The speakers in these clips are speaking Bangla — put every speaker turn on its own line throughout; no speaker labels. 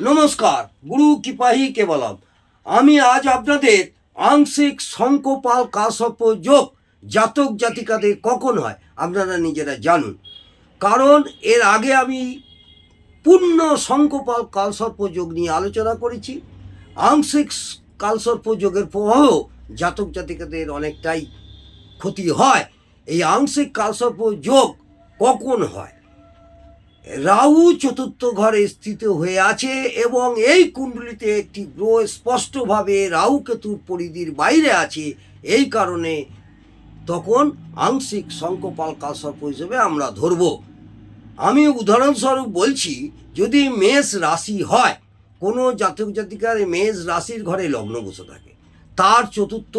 নমস্কার, গুরু কৃপাহি কেবলম। আমি আজ আপনাদের আংশিক শঙ্কপাল কাশ্যপ যোগ জাতক জাতিকাদের কখন হয় আপনারা নিজেরা জানুন। কারণ এর আগে আমি পূর্ণ শঙ্কপাল কালসর্প যোগ নিয়ে আলোচনা করেছি। আংশিক কালসর্প যোগের প্রভাবেও জাতক জাতিকাদের অনেকটাই ক্ষতি হয়। এই আংশিক কালসর্প যোগ কখন হয়? রাহু চতুর্থ ঘরে স্থিত হয়ে আছে এবং এই কুণ্ডলিতে একটি গ্রহ স্পষ্টভাবে রাহু কেতুর পরিধির বাইরে আছে। এই কারণে তখন আংশিক শঙ্কপাল কালসর্প হিসেবে আমরা ধরব। আমি উদাহরণস্বরূপ বলছি, যদি মেষ রাশি হয়, কোনো জাতক জাতিকার মেষ রাশির ঘরে লগ্ন বসে থাকে, তার চতুর্থ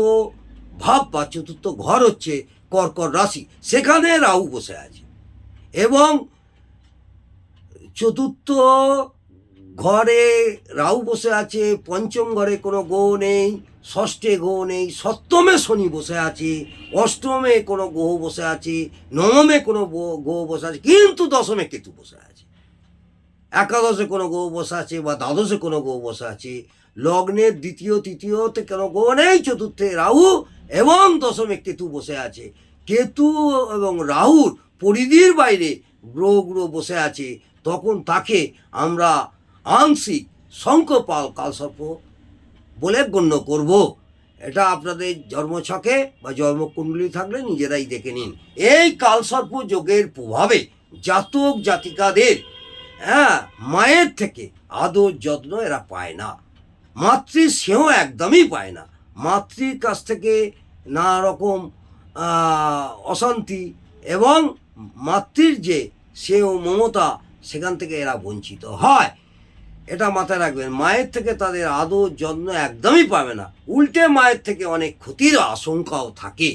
ভাব বা চতুর্থ ঘর হচ্ছে কর্কট রাশি, সেখানে রাহু বসে আছে এবং চতুর্থ ঘরে রাহু বসে আছে, পঞ্চম ঘরে কোনো গ্রহ নেই, ষষ্ঠে গ্রহ নেই, সপ্তমে শনি বসে আছে, অষ্টমে কোনো গ্রহ বসে আছে, নবমে কোনো গ্রহ বসে আছে, কিন্তু দশমে কেতু বসে আছে, একাদশে কোনো গ্রহ বসে আছে বা দ্বাদশে কোনো গ্রহ বসে আছে, লগ্নের দ্বিতীয় তৃতীয়তে কোনো গ্রহ নেই, চতুর্থে রাহু এবং দশমে কেতু বসে আছে। কেতু এবং রাহুর পরিধির বাইরে গ্রহগুলো বসে আছে, তখন তাকে আমরা আংশিক শঙ্কপাল কালসর্প বলে গণ্য করব। এটা আপনাদের জন্মছকে বা জন্মকুণ্ডলী থাকলে নিজেরাই দেখে নিন। এই কালসর্প যোগের প্রভাবে জাতক জাতিকাদের মায়ের থেকে আদর যত্ন এরা পায় না, মাতৃ স্নেহ একদমই পায় না। মাতৃর কাছ থেকে নানা রকম অশান্তি এবং মাতৃর যে স্নেহ মমতা, সেখান থেকে এরা বঞ্চিত হয়। এটা মাথায় রাখবেন, মায়ের থেকে তাদের আদর যত্ন একদমই পাবে না, উল্টে মায়ের থেকে অনেক ক্ষতির আশঙ্কাও থাকে।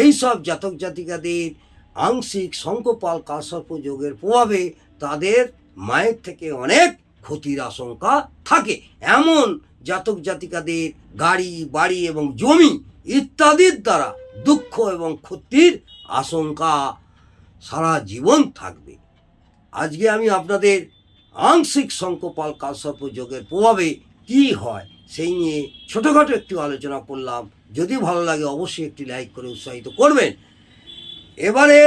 এই সব জাতক জাতিকাদের আংশিক শঙ্কপাল কালসর্প যোগের প্রভাবে তাদের মায়ের থেকে অনেক ক্ষতির আশঙ্কা থাকে। এমন জাতক জাতিকাদের গাড়ি বাড়ি এবং জমি ইত্যাদির দ্বারা দুঃখ এবং ক্ষতির আশঙ্কা সারা জীবন থাকবে। আজকে আমি আপনাদের আংশিক শঙ্কপাল কালসর্প যোগের প্রভাবে কি হয় সেই নিয়ে ছোটোখাটো একটু আলোচনা করলাম। যদি ভালো লাগে অবশ্যই একটি লাইক করে উৎসাহিত করবেন। এবারে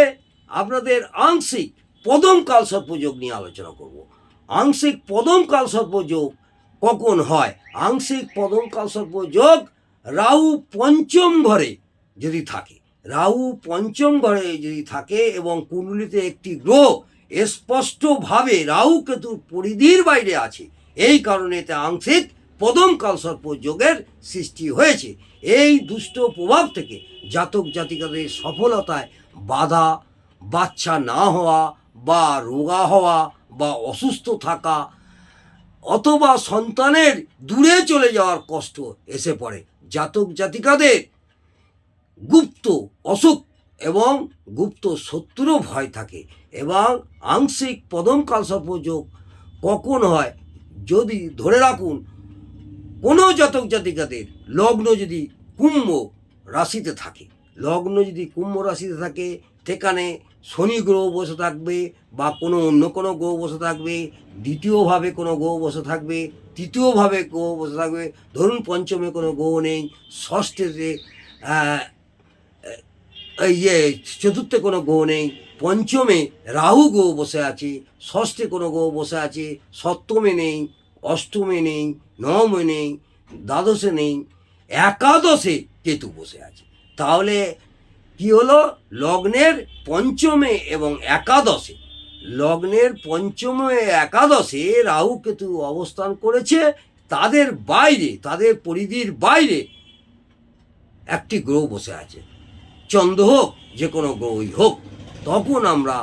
আপনাদের আংশিক পদম কালসর্প যোগ নিয়ে আলোচনা করব। আংশিক পদম কালসর্প যোগ কখন হয়? আংশিক পদম কালসর্প যোগ রাহু পঞ্চম ঘরে যদি থাকে, রাহু পঞ্চম ঘরে যদি থাকে এবং কুণ্ডলিতে একটি গ্রহ স্পষ্টভাবে রাহু কেতুর পরিধির বাইরে আছে, এই কারণে এতে আংশিক পদম কালসর্প যোগের সৃষ্টি হয়েছে। এই দুষ্ট প্রভাব থেকে জাতক জাতিকাদের সফলতায় বাধা, বাচ্চা না হওয়া বা রোগা হওয়া বা অসুস্থ থাকা অথবা সন্তানের দূরে চলে যাওয়ার কষ্ট এসে পড়ে। জাতক জাতিকাদের গুপ্ত অসুখ এবং গুপ্ত শত্রুরও ভয় থাকে। এবং আংশিক পদম কালসর্প যোগ কখন হয়? যদি ধরে রাখুন কোনো জাতক জাতিকাদের লগ্ন যদি কুম্ভ রাশিতে থাকে, লগ্ন যদি কুম্ভ রাশিতে থাকে, সেখানে শনি গ্রহ বসে থাকবে বা কোনো অন্য কোনো গ্রহ বসে থাকবে, দ্বিতীয়ভাবে কোনো গ্রহ বসে থাকবে, তৃতীয়ভাবে গ্রহ বসে থাকবে, ধরুন পঞ্চমে কোনো গ্রহ নেই, ষষ্ঠীতে চতুর্থে কোনো গ্রহ নেই, পঞ্চমে রাহু গ্রহ বসে আছে, ষষ্ঠে কোনো গ্রহ বসে আছে, সপ্তমে নেই, অষ্টমে নেই, নবমে নেই, দ্বাদশে নেই, একাদশে কেতু বসে আছে, তাহলে কি হলো? লগ্নের পঞ্চমে এবং একাদশে, লগ্নের পঞ্চমে একাদশে রাহু কেতু অবস্থান করেছে, তাদের বাইরে, তাদের পরিধির বাইরে একটি গ্রহ বসে আছে, চন্দ্র হোক, যে কোনো গ্রহই হোক। তখন আমরা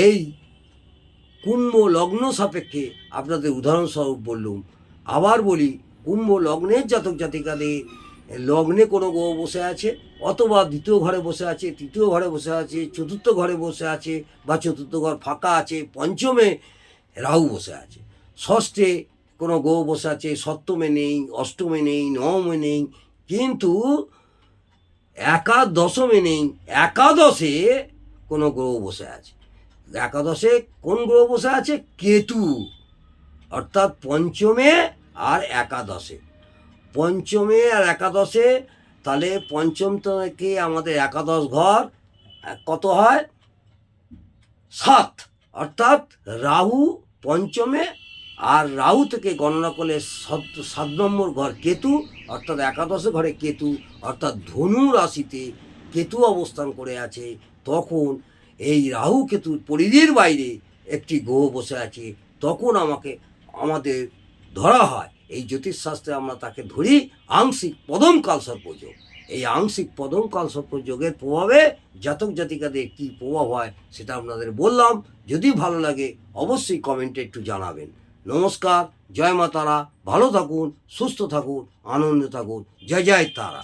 এই কুম্ভ লগ্ন সাপেক্ষে আপনাদের উদাহরণস্বরূপ বললুম। আবার বলি, কুম্ভ লগ্নের জাতক জাতিকাদের লগ্নে কোনো গ্রহ বসে আছে, অথবা দ্বিতীয় ঘরে বসে আছে, তৃতীয় ঘরে বসে আছে, চতুর্থ ঘরে বসে আছে বা চতুর্থ ঘর ফাঁকা আছে, পঞ্চমে রাহু বসে আছে, ষষ্ঠে কোনো গ্রহ বসে আছে, সপ্তমে নেই, অষ্টমে নেই, নবমে নেই, কিন্তু দশমে নেই, একাদশে কোনো গ্রহ বসে আছে। একাদশে কোন গ্রহ বসে আছে? কেতু। অর্থাৎ পঞ্চমে আর একাদশে, পঞ্চমে আর একাদশে, তাহলে পঞ্চম থেকে আমাদের একাদশ ঘর কত হয়? 7। অর্থাৎ রাহু পঞ্চমে, আর রাহু থেকে গণনা করলে 7 নম্বর ঘর কেতু, অর্থাৎ একাদশ ঘরে কেতু, অর্থাৎ ধনু রাশিতে কেতু অবস্থান করে আছে। তখন এই রাহু কেতুর পরিধির বাইরে একটি গ্রহ বসে আছে, তখন আমাদের ধরা হয়, এই জ্যোতিষশাস্ত্রে আমরা তাকে ধরি আংশিক পদম কালসর্প যোগ। এই আংশিক পদম কালসর্প যোগের প্রভাবে জাতক জাতিকাদের কী প্রভাব হয় সেটা আপনাদের বললাম। যদি ভালো লাগে অবশ্যই কমেন্টে একটু জানাবেন। নমস্কার, জয় মা তারা, ভালো থাকুন, সুস্থ থাকুন, আনন্দে থাকুন, জয় জয় তারা।